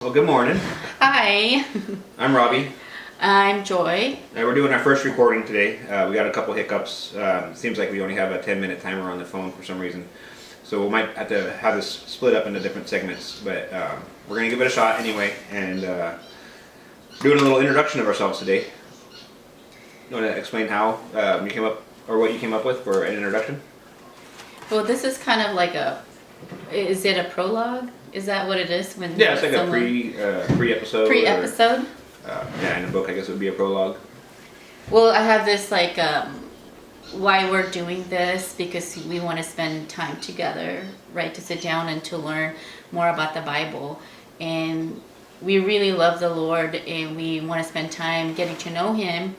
Well, good morning. Hi, I'm Robbie. I'm Joy. We're doing our first recording today. We got a couple hiccups. Seems like we only have a 10-minute timer on the phone for some reason. So we might have to have this split up into different segments. But we're going to give it a shot anyway and doing a little introduction of ourselves today. You want to explain how you came up, or what you came up with for an introduction? Well, this is kind of like is it a prologue? Is that what it is? Yeah, it's like a pre-episode. Pre-episode? Yeah, in a book I guess it would be a prologue. Well, I have this why we're doing this, because we want to spend time together, right? To sit down and to learn more about the Bible. And we really love the Lord and we want to spend time getting to know Him.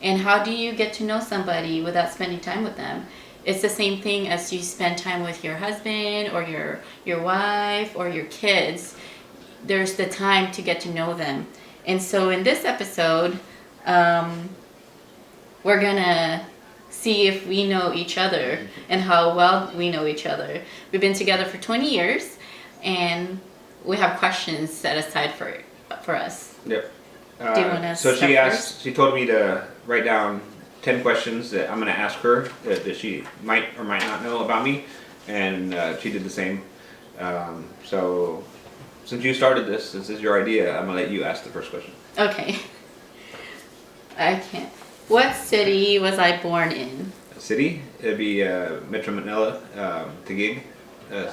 And how do you get to know somebody without spending time with them? It's the same thing as you spend time with your husband or your wife or your kids. There's the time to get to know them. And so in this episode, we're going to see if we know each other and how well we know each other. We've been together for 20 years and we have questions set aside for us. Yep. Do you want to So start first? she told me to write down 10 questions that I'm going to ask her that she might or might not know about me, and she did the same. So since you started this is your idea, I'm going to let you ask the first question. Okay. I can't. What city was I born in? A city? It'd be Metro Manila, Taguig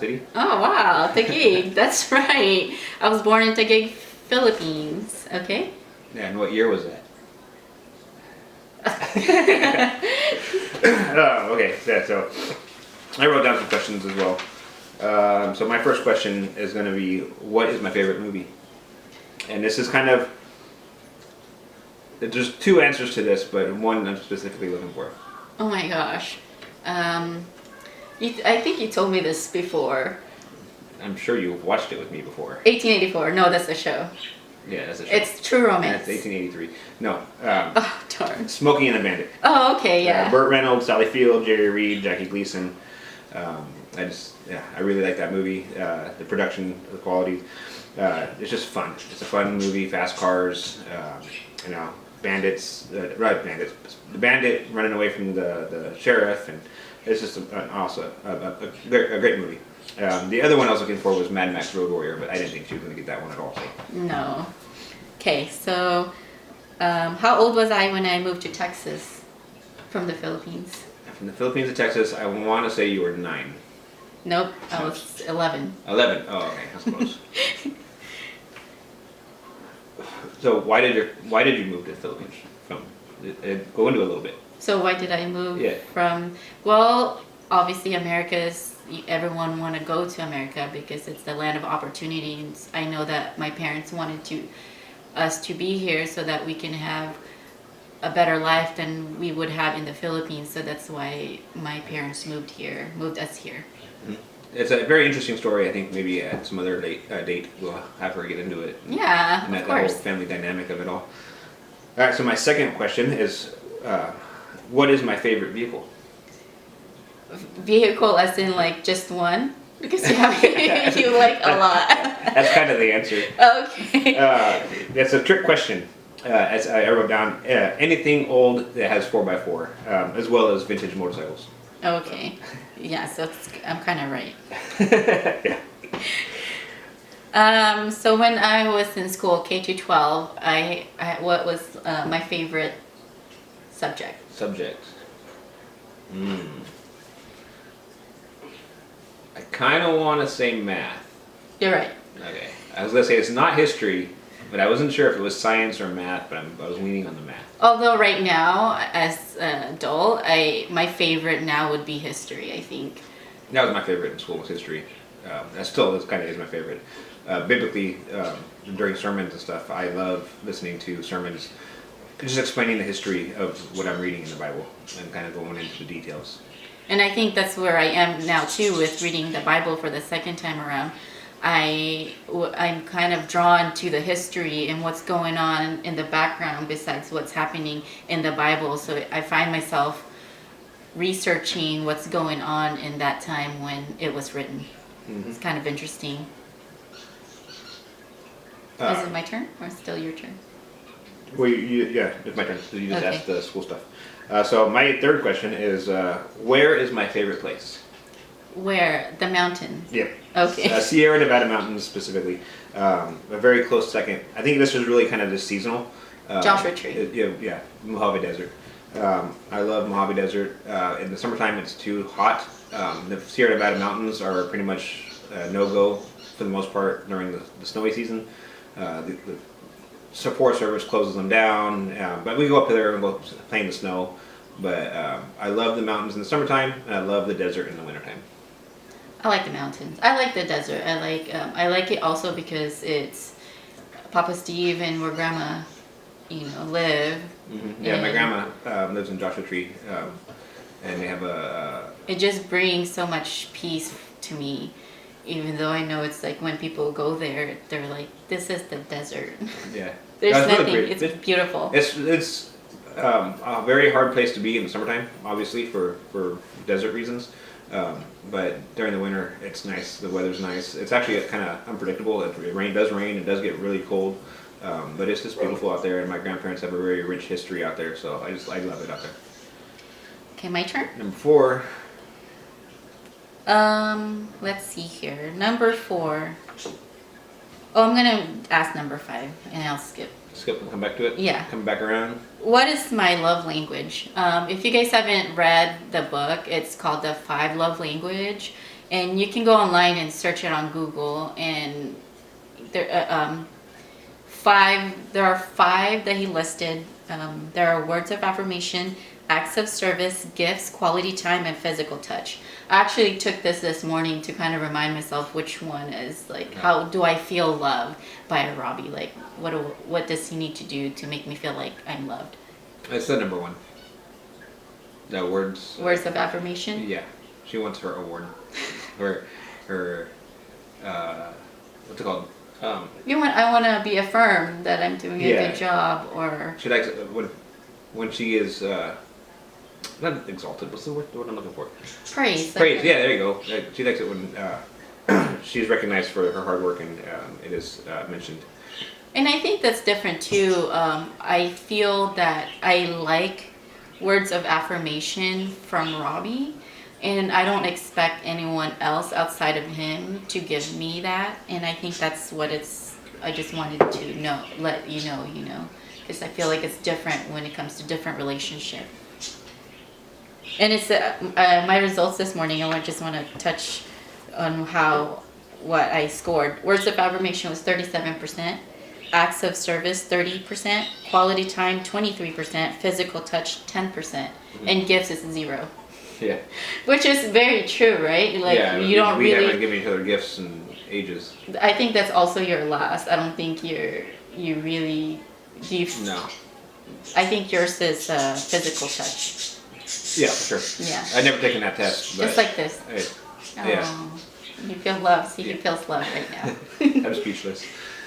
City. Oh, wow. Taguig. That's right. I was born in Taguig, Philippines. Okay. Yeah, and what year was that? Okay, yeah, so I wrote down some questions as well. So my first question is going to be, what is my favorite movie? And this is kind of, there's two answers to this, but one I'm specifically looking for. Oh my gosh. I think you told me this before. I'm sure you've watched it with me before. 1884. No, that's the show. Yeah, that's a show. It's True Romance. That's 1883. No. Oh, darn. Smokey and the Bandit. Oh, okay, yeah. Burt Reynolds, Sally Field, Jerry Reed, Jackie Gleason. I really like that movie. The production, the quality. It's just fun. It's a fun movie. Fast cars. Bandits. Bandits. The bandit running away from the sheriff, and it's just a great movie. The other one I was looking for was Mad Max Road Warrior, but I didn't think she was going to get that one at all. So. No. Okay, so how old was I when I moved to Texas from the Philippines? From the Philippines to Texas, I want to say you were 9. Nope, I was 11. 11. Oh, okay, that's close. So why did you move to the Philippines? Go into it a little bit. So why did I move Yeah. from? Well, obviously everyone want to go to America because it's the land of opportunities. I know that my parents wanted us to be here so that we can have a better life than we would have in the Philippines. So that's why my parents moved us here. Mm-hmm. It's a very interesting story. I think maybe at some other date we'll have her get into it. Yeah, And of that course. whole family dynamic of it all. All right. So my second question is, what is my favorite vehicle? Vehicle as in like just one? Because you like a lot. That's kind of the answer. Okay. That's a trick question. As I wrote down, anything old that has 4x4, as well as vintage motorcycles. Okay. Yeah, so I'm kind of right. Yeah. So when I was in school, K to 12, what was my favorite subject? I kind of want to say math. You're right. Okay. I was going to say it's not history, but I wasn't sure if it was science or math, but I was leaning on the math. Although right now, as an adult, my favorite now would be history, I think. That was my favorite in school, was history. That kind of is my favorite. Biblically, during sermons and stuff, I love listening to sermons, just explaining the history of what I'm reading in the Bible and kind of going into the details. And I think that's where I am now too, with reading the Bible for the second time around. I'm kind of drawn to the history and what's going on in the background besides what's happening in the Bible. So I find myself researching what's going on in that time when it was written. Mm-hmm. It's kind of interesting. Is it my turn or still your turn? Well, yeah, it's my turn. So you just Okay. asked the school stuff. So my third question is, where is my favorite place? Where? The mountains. Yep. Okay. Sierra Nevada mountains specifically. A very close second. I think this is really kind of just seasonal. Joshua Tree. Yeah, Mojave Desert. I love Mojave Desert. In the summertime, it's too hot. The Sierra Nevada mountains are pretty much no-go for the most part during the snowy season. The Forest Service closes them down, but we go up there and go play in the snow. But I love the mountains in the summertime, and I love the desert in the wintertime. I like the mountains. I like the desert. I like it also because it's Papa Steve and where Grandma, live. Mm-hmm. Yeah, my grandma lives in Joshua Tree, and they have It just brings so much peace to me, even though I know it's like when people go there, they're like, "This is the desert." yeah. There's That's nothing. really great. It's beautiful. It's a very hard place to be in the summertime, obviously for desert reasons. But during the winter, it's nice. The weather's nice. It's actually kind of unpredictable. It does rain. It does get really cold. But it's just beautiful out there, and my grandparents have a very rich history out there, so I love it out there. Okay, my turn. Number 4. Let's see here. Number 4. Oh, I'm gonna ask number 5, and I'll skip. Skip and come back to it? Yeah. Come back around? What is my love language? If you guys haven't read the book, it's called The 5 Love Language, and you can go online and search it on Google, and there are 5 that he listed. There are words of affirmation, acts of service, gifts, quality time, and physical touch. I actually took this morning to kind of remind myself which one is like, how do I feel loved by Robbie? Like, what does he need to do to make me feel like I'm loved? It's the number 1. The words. Words of affirmation? Yeah. She wants her award. her, what's it called? I want to be affirmed that I'm doing a good job, or... She likes it when she is, not exalted, what's the word I'm looking for? Praise. Praise, yeah, there you go. She likes it when she's recognized for her hard work and it is mentioned. And I think that's different too. I feel that I like words of affirmation from Robbie, and I don't expect anyone else outside of him to give me that. And I think that's what I just wanted to let you know, because I feel like it's different when it comes to different relationship. And it's my results this morning. I just want to touch on what I scored. Words of affirmation was 37%. Acts of service 30%, quality time 23%, physical touch 10%, and gifts is 0. Yeah. Which is very true, right? Like you don't we really haven't given each other gifts in ages. I think that's also your last. I don't think you really do. No. I think yours is physical touch. Yeah, for sure. Yeah. I've never taken that test. But Just like this. Yeah. You feel love. See, he feels love right now. I'm speechless.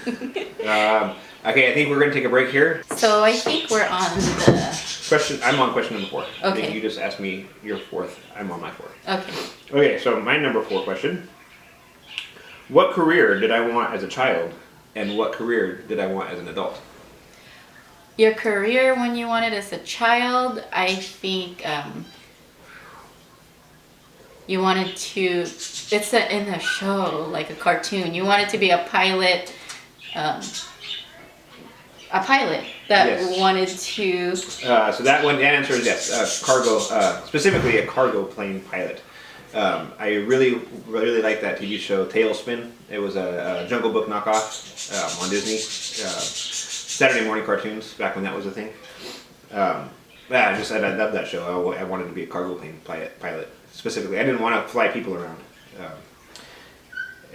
Okay, I think we're going to take a break here. So I think we're on the... I'm on question number 4. Okay. I think you just asked me your 4th. I'm on my 4th. Okay. Okay, so my number 4 question. What career did I want as a child, and what career did I want as an adult? Your career when you wanted as a child, I think you wanted to... It's in the show, like a cartoon. You wanted to be a pilot... a pilot that wanted to... So that answer is yes. Cargo, specifically a cargo plane pilot. I really liked that TV show Tailspin. It was a Jungle Book knockoff on Disney. Saturday morning cartoons back when that was a thing. I love that show. I wanted to be a cargo plane pilot specifically. I didn't want to fly people around.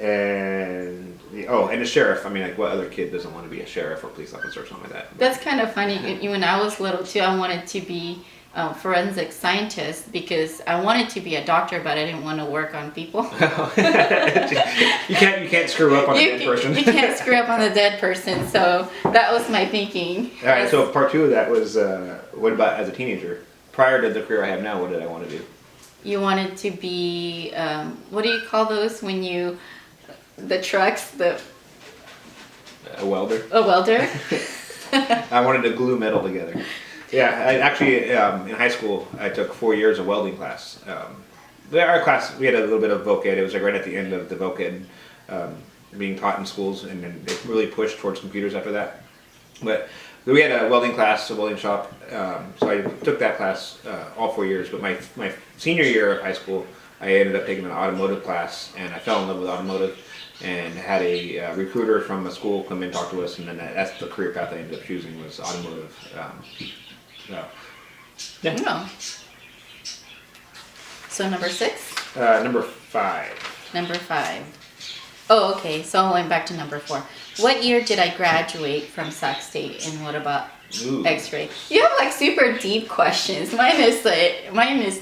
And a sheriff. I mean, like, what other kid doesn't want to be a sheriff or police officer or something like that? That's kind of funny. When I was little too, I wanted to be a forensic scientist because I wanted to be a doctor, but I didn't want to work on people. You can't screw up on a dead person. You can't screw up on a dead person. So that was my thinking. All right. So part 2 of that was what about as a teenager? Prior to the career I have now, what did I want to do? You wanted to be what do you call those when you... The trucks, A welder. A welder? I wanted to glue metal together. Yeah, I actually in high school I took 4 years of welding class. Our class we had a little bit of voc ed. It was like right at the end of the voc ed being taught in schools, and then they really pushed towards computers after that. But we had a welding class, a welding shop. So I took that class all 4 years. But my senior year of high school, I ended up taking an automotive class, and I fell in love with automotive. And had a recruiter from a school come in and talk to us, and then that's the career path I ended up choosing was automotive. Yeah. No. So number 6? Number 5. Number 5. Oh, okay. So I went back to number 4. What year did I graduate from Sac State, and what about X-ray? You have like super deep questions. Mine is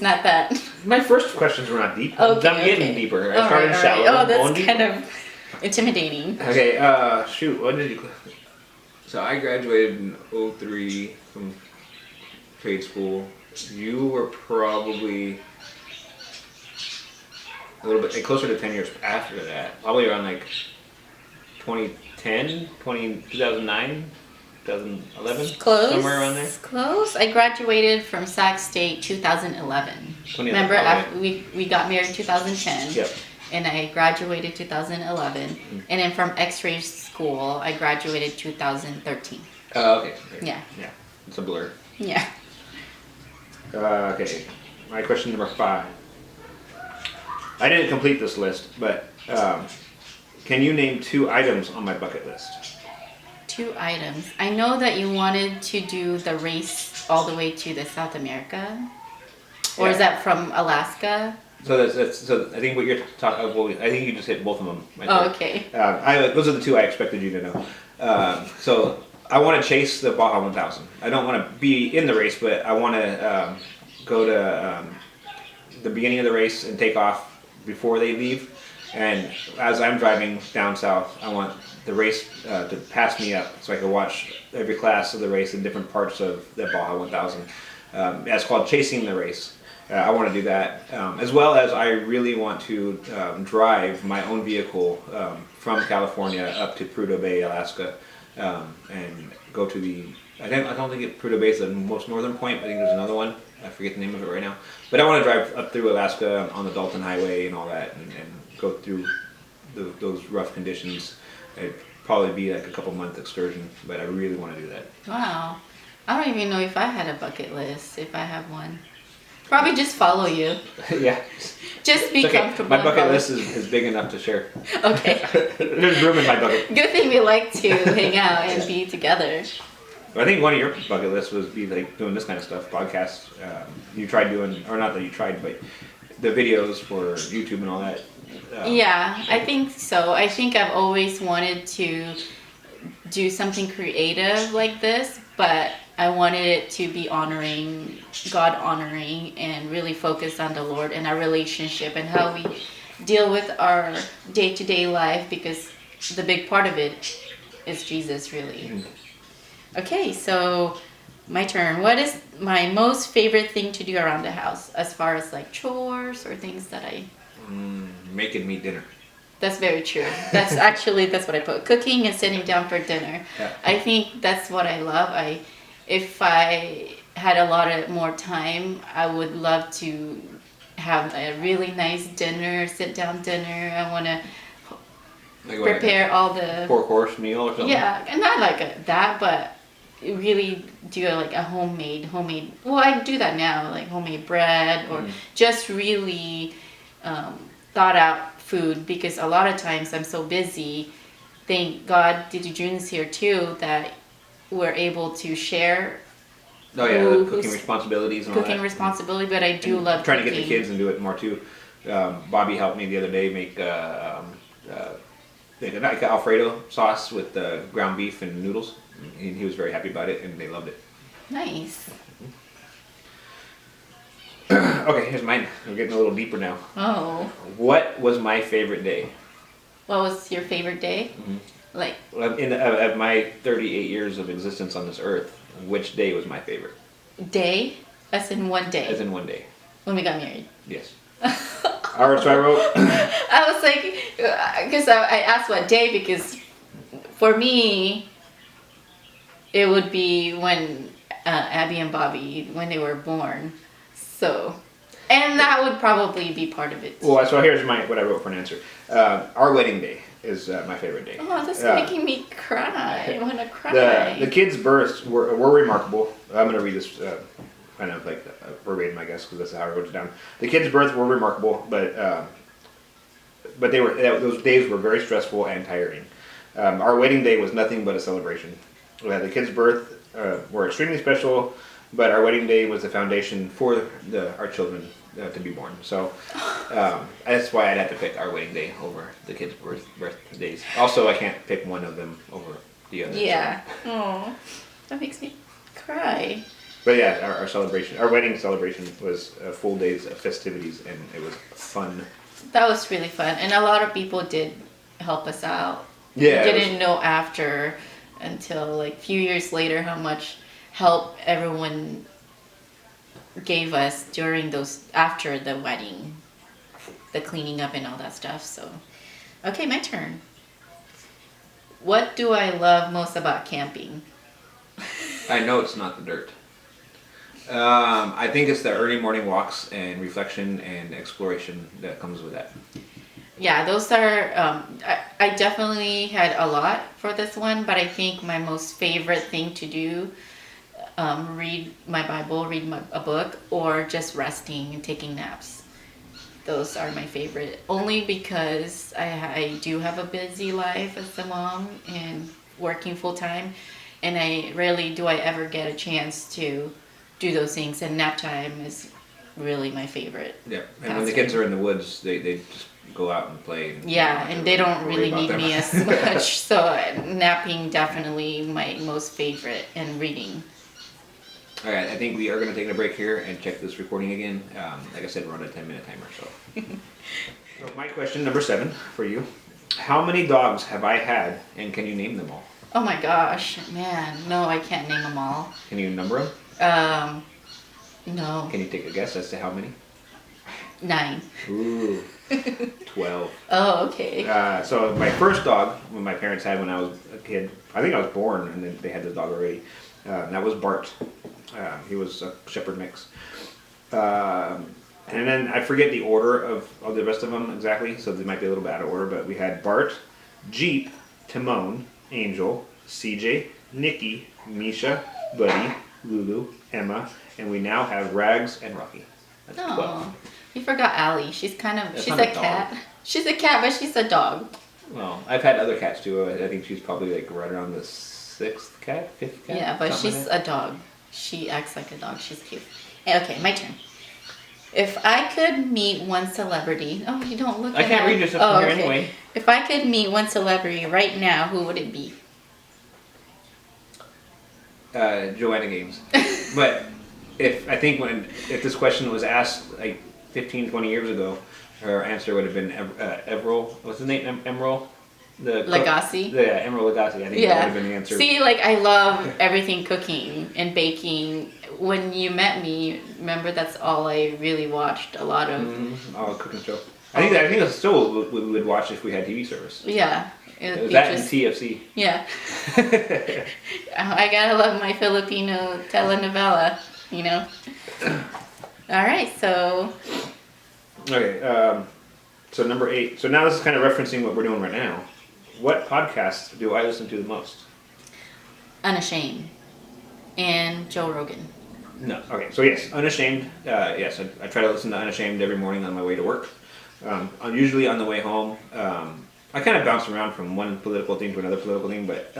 not that. My first questions were not deep. Okay, I'm getting deeper. I started right. shallow. Oh, that's kind of intimidating. Okay. Shoot. When did you? So I graduated in 2003 from trade school. You were probably a little bit closer to 10 years after that. Probably around like 2010, 2009, 2011. Close. Somewhere around there. Close. I graduated from Sac State 2011. Remember, after we got married in 2010. Yep. And I graduated 2011. Mm-hmm. And then from X-ray school, I graduated 2013. Okay. Yeah. Yeah. It's a blur. Yeah. Okay. My question number 5. I didn't complete this list, but can you name 2 items on my bucket list? 2 items. I know that you wanted to do the race all the way to the South America. Or is that from Alaska? So so I think what you're talking. Well, I think you just hit both of them. Right there. Okay. Those are the 2 I expected you to know. So I want to chase the Baja 1000. I don't want to be in the race, but I want to go to the beginning of the race and take off before they leave. And as I'm driving down south, I want the race to pass me up so I can watch every class of the race in different parts of the Baja 1000. It's called Chasing the Race. I want to do that, as well as I really want to drive my own vehicle from California up to Prudhoe Bay, Alaska, and go to the. I don't think Prudhoe Bay is the most northern point. I think there's another one. I forget the name of it right now. But I want to drive up through Alaska on the Dalton Highway and all that, and go through those rough conditions. It'd probably be like a couple-month excursion, but I really want to do that. Wow. I don't even know if I had a bucket list, if I have one. Probably just follow you. Yeah. Just be comfortable. My bucket list is big enough to share. Okay. There's room in my bucket. Good thing we like to hang out and be together. I think one of your bucket lists was be like doing this kind of stuff, podcasts. You tried doing, or not that you tried, but the videos for YouTube and all that. Yeah, I think so. I think I've always wanted to do something creative like this, but I wanted it to be honoring, God honoring, and really focus on the Lord and our relationship and how we deal with our day-to-day life, because the big part of it is Jesus, really. Mm-hmm. Okay, so my turn. What is my most favorite thing to do around the house, as far as like chores or things that I... Making me dinner. That's very true. That's what I put. Cooking and sitting down for dinner. Yeah. I think that's what I love. If I had a lot of more time, I would love to have a really nice dinner, sit down dinner. I want to prepare all the 4-course meal or something. Yeah, and not like that, but really do like a homemade. Well, I do that now, like homemade bread or just really thought out food, because a lot of times I'm so busy. Thank God Didi June's here too, that we're able to share. Oh yeah, the cooking responsibilities and all that. Cooking responsibility, but I do love trying cooking. To get the kids and do it more too. Bobby helped me the other day make like Alfredo sauce with ground beef and noodles, and he was very happy about it, and they loved it. Nice. Okay, here's mine. We're getting a little deeper now. Oh. What was my favorite day? What was your favorite day? Mm-hmm. Like of my 38 years of existence on this earth, which day was my favorite? Day? As in one day? As in one day. When we got married? Yes. Alright, so I wrote... I was like, because I asked what day, because for me, it would be when Abby and Bobby, when they were born. So, and that would probably be part of it. Well, so here's what I wrote for an answer. Our wedding day is my favorite day. Oh, this is making me cry. I want to cry. The kids' births were remarkable. I'm going to read this kind of like verbatim, I guess, because that's how I wrote it down. The kids' births were remarkable, but those days were very stressful and tiring. Our wedding day was nothing but a celebration. The kids' birth were extremely special, but our wedding day was the foundation for our children to be born. So that's why I'd have to pick our wedding day over the kids' birthdays. Also, I can't pick one of them over the other. Yeah. Oh, that makes me cry. But yeah, our wedding celebration was full days of festivities, and it was fun. That was really fun, and a lot of people did help us out. Yeah. We didn't know after until like a few years later how much help everyone gave us during after the wedding, the cleaning up and all that stuff. So, okay, my turn. What do I love most about camping? I know it's not the dirt. I think it's the early morning walks and reflection and exploration that comes with that. Yeah, those are, I definitely had a lot for this one, but I think my most favorite thing to do, read my Bible, a book, or just resting and taking naps. Those are my favorite, only because I do have a busy life as a mom and working full time, and I ever get a chance to do those things, and nap time is really my favorite. Yeah, and when the kids are in the woods, they just go out and play. And they don't really need me as much. So napping definitely my most favorite, and reading. All right, I think we are going to take a break here and check this recording again. Like I said, we're on a 10-minute timer. So my question number 7 for you: how many dogs have I had, and can you name them all? Oh my gosh, man! No, I can't name them all. Can you number them? No. Can you take a guess as to how many? 9. Ooh, 12. Oh, okay. So my first dog, when my parents had when I was a kid, I think I was born, and then they had this dog already. That was Bart. He was a shepherd mix. And then I forget the order of all the rest of them exactly, so they might be a little bit out of order, but we had Bart, Jeep, Timon, Angel, CJ, Nikki, Misha, Buddy, Lulu, Emma, and we now have Rags and Rocky. That's 12. Oh, you forgot Allie. She's That's she's not a a dog. cat. She's a cat, but she's a dog. Well, I've had other cats too. I think she's probably like right around the 6th cat, 5th cat. Yeah, but she's like a dog. She acts like a dog. She's cute. Okay, my turn. If I could meet one celebrity... Oh, you don't look at I can't read your stuff from here anyway. If I could meet one celebrity right now, who would it be? Joanna Gaines. But if this question was asked like 15, 20 years ago, her answer would have been Everil. What's his name? Emeril? Lagasse? Yeah, Emeril Lagasse. I think that would have been the answer. See, like, I love everything cooking and baking. When you met me, remember that's all I really watched a lot of. Oh, cooking show. I think that's still what we would watch if we had TV service. Yeah. It was that and TFC. Yeah. I gotta love my Filipino telenovela, you know. All right, so. Okay, so number 8. So now this is kind of referencing what we're doing right now. What podcasts do I listen to the most? Unashamed. And Joe Rogan. No. Okay, so yes, Unashamed. Yes, I try to listen to Unashamed every morning on my way to work. I'm usually on the way home. I kind of bounce around from one political thing to another political thing, but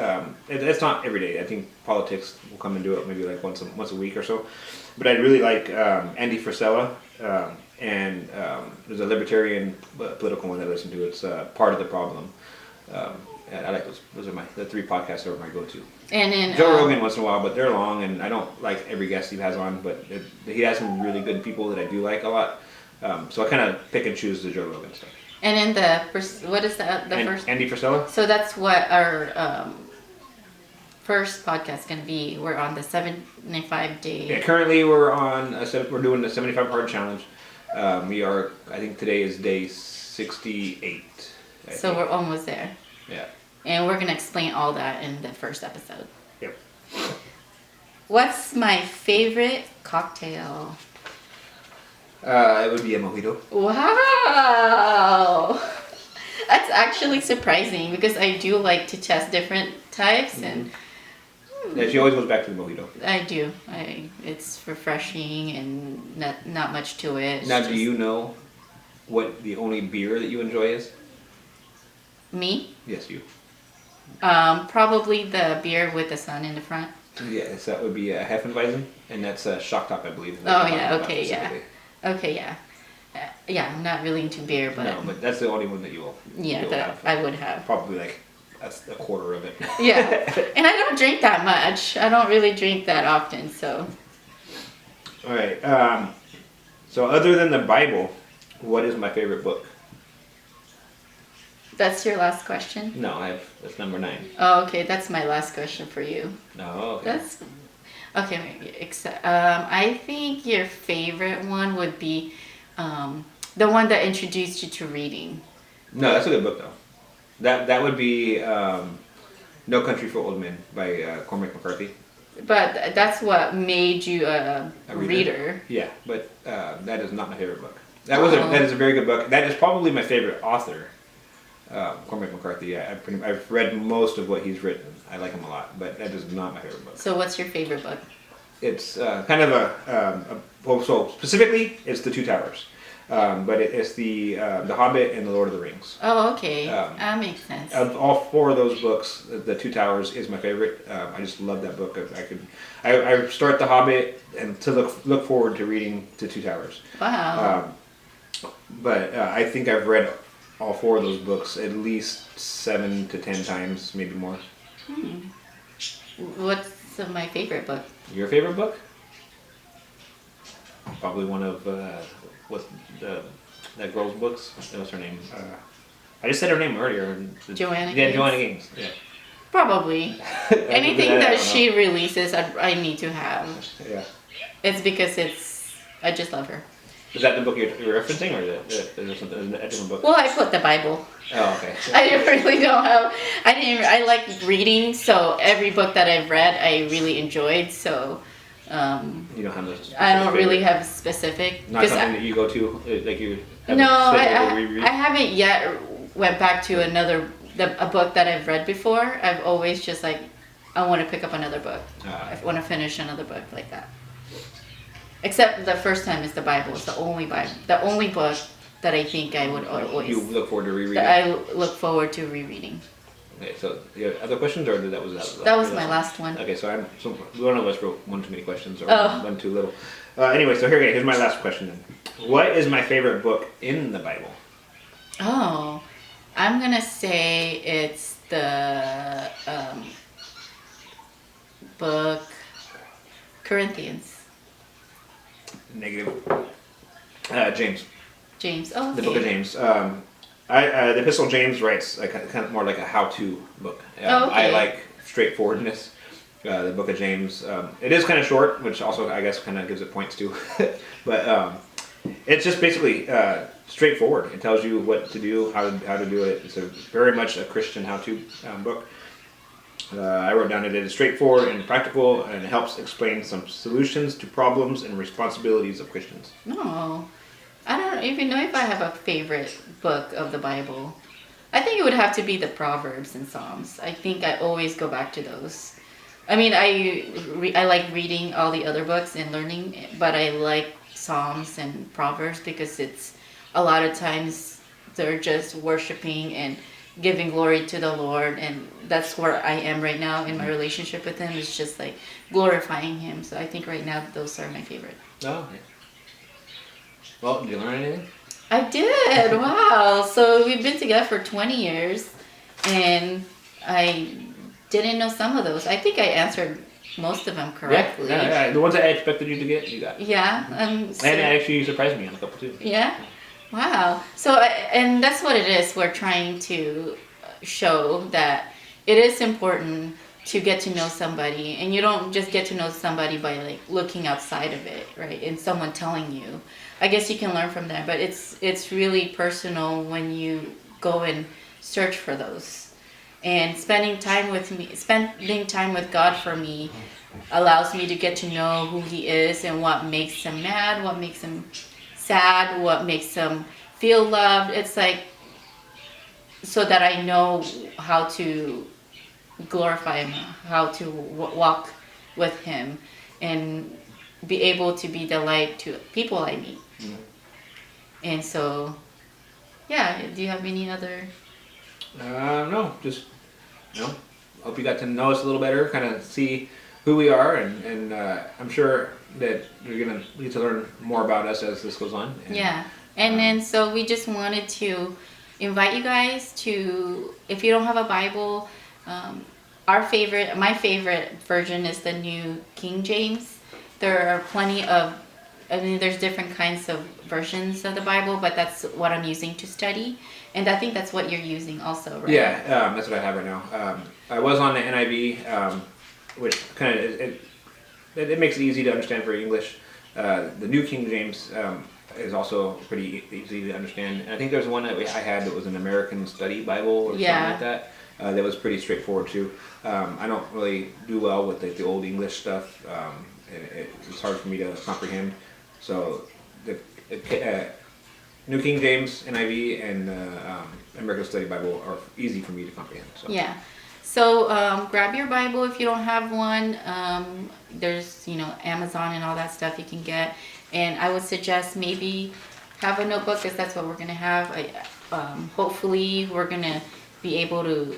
it's not every day. I think politics will come and do it maybe like once a week or so. But I really like Andy Frisella, and there's a libertarian political one that I listen to. It's Part of the Problem. I like those. Those are the 3 podcasts that are my go-to. And then Joe Rogan once in a while, but they're long, and I don't like every guest he has on. But he has some really good people that I do like a lot. So I kind of pick and choose the Joe Rogan stuff. And in what is the first? Andy Frisella. So that's what our first podcast is going to be. We're on the 75 day. Yeah, currently we're doing the 75 hard challenge. We are. I think today is day 68. So we're almost there. Yeah. And we're gonna explain all that in the first episode. Yep. What's my favorite cocktail? It would be a mojito. Wow! That's actually surprising because I do like to test different types and Yeah, she always goes back to the mojito. I do. It's refreshing and not much to it. It's Now, just do you know what the only beer that you enjoy is? me? Yes, you. Probably the beer with the sun in the front. Yes, that would be a Hefeweizen, and that's a shock top, I believe. Oh yeah, okay, yeah. Okay, yeah. Yeah, I'm not really into beer, but No, but that's the only one that you will. yeah, you'll that have. I would have. Probably like that's a quarter of it. Yeah, and I don't drink that much. I don't really drink that often, so. All right. So other than the Bible, what is my favorite book? That's your last question? No, that's number 9. Oh, okay, that's my last question for you. No, okay. That's okay. I think your favorite one would be the one that introduced you to reading. No, that's a good book though. That would be No Country for Old Men by Cormac McCarthy. But that's what made you a reader. Yeah, but that is not my favorite book. That is a very good book. That is probably my favorite author, Cormac McCarthy. Yeah, I've read most of what he's written. I like him a lot, but that is not my favorite book. So what's your favorite book? It's kind of so specifically it's The Two Towers, but it's the Hobbit and the Lord of the Rings. Oh, okay, that makes sense. Of all 4 of those books, The Two Towers is my favorite. I just love that book. I start The Hobbit and to look forward to reading The Two Towers. Wow. But I think I've read all 4 of those books at least 7 to 10 times, maybe more. What's my favorite book? Your favorite book? Probably one of what's that girl's books? What's her name? I just said her name earlier. Joanna Yeah, Gaines? Joanna Gaines. Yeah. Probably. Anything that she releases, I need to have. Yeah. It's because I just love her. Is that the book you're referencing, or is there something a different book? Well, I put the Bible. Oh, okay. I really don't have. I like reading, so every book that I've read, I really enjoyed. So. You don't have those. I don't really have specific. Not something that you go to, like you. No, I I haven't yet went back to a book that I've read before. I've always just like, I want to pick up another book. I want to finish another book like that. Except the first time is the Bible. It's the only book that I think I would always. You look forward to rereading. That I look forward to rereading. Okay, so you have other questions, or that was That was my last one. Okay, so one of us wrote one too many questions, or Oh. one too little. Anyway, so here's my last question then. What is my favorite book in the Bible? Oh, I'm gonna say it's the book Corinthians. Negative. James. James. Oh, okay. The book of James. The Epistle of James writes kind of more like a how-to book. Oh, okay. I like straightforwardness. The book of James. It is kind of short, which also I guess kind of gives it points too. But it's just basically straightforward. It tells you what to do, how to do it. It's very much a Christian how-to book. I wrote down it is straightforward and practical, and it helps explain some solutions to problems and responsibilities of Christians. No, I don't even know if I have a favorite book of the Bible. I think it would have to be the Proverbs and Psalms. I think I always go back to those. I mean, I like reading all the other books and learning, but I like Psalms and Proverbs because it's a lot of times they're just worshiping and giving glory to the Lord, and that's where I am right now in my relationship with Him. It's just like glorifying Him. So I think right now those are my favorite. Oh, okay. Well, did you learn anything? I did. Wow. So we've been together for 20 years, and I didn't know some of those. I think I answered most of them correctly. Yeah. The ones that I expected you to get, you got. Yeah. And actually, you surprised me on a couple too. Yeah. Wow. So, and that's what it is. We're trying to show that it is important to get to know somebody, and you don't just get to know somebody by like looking outside of it, right? And someone telling you. I guess you can learn from that, but it's really personal when you go and search for those. And spending time with God for me allows me to get to know who He is and what makes Him mad, what makes Him sad, what makes Him feel loved. It's like so that I know how to glorify Him, how to walk with Him, and be able to be the light to people I meet. Mm-hmm. And so, yeah. Do you have any other? No, just hope you got to know us a little better, kind of see who we are, and I'm sure that you're gonna get to learn more about us as this goes on. And, Yeah. And then so we just wanted to invite you guys to, if you don't have a Bible, my favorite version is the New King James. There are plenty of, there's different kinds of versions of the Bible, but that's what I'm using to study. And I think that's what you're using also, right? Yeah, that's what I have right now. I was on the NIV, which kind of it makes it easy to understand for English. The New King James is also pretty easy to understand. And I think there's one that I had that was an American Study Bible or something like that. That was pretty straightforward too. I don't really do well with the old English stuff. It's hard for me to comprehend. So the New King James, NIV, and American Study Bible are easy for me to comprehend. So. Yeah. So grab your Bible if you don't have one. There's Amazon and all that stuff you can get. And I would suggest maybe have a notebook because that's what we're gonna have. Hopefully we're gonna be able to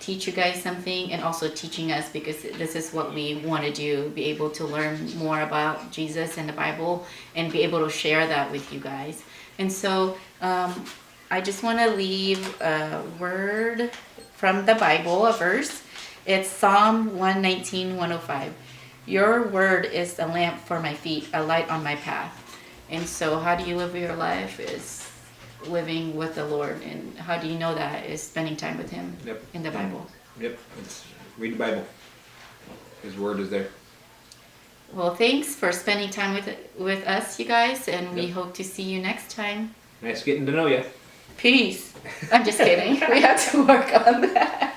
teach you guys something and also teaching us, because this is what we want to do, be able to learn more about Jesus and the Bible and be able to share that with you guys. And so I just want to leave a word from the Bible, a verse. It's Psalm 119, 105. Your word is a lamp for my feet, a light on my path. And so how do you live your life is living with the Lord. And how do you know that is spending time with Him in the Bible. Yep, read the Bible. His word is there. Well, thanks for spending time with us, you guys, and we hope to see you next time. Nice getting to know you. Peace. I'm just kidding. We have to work on that.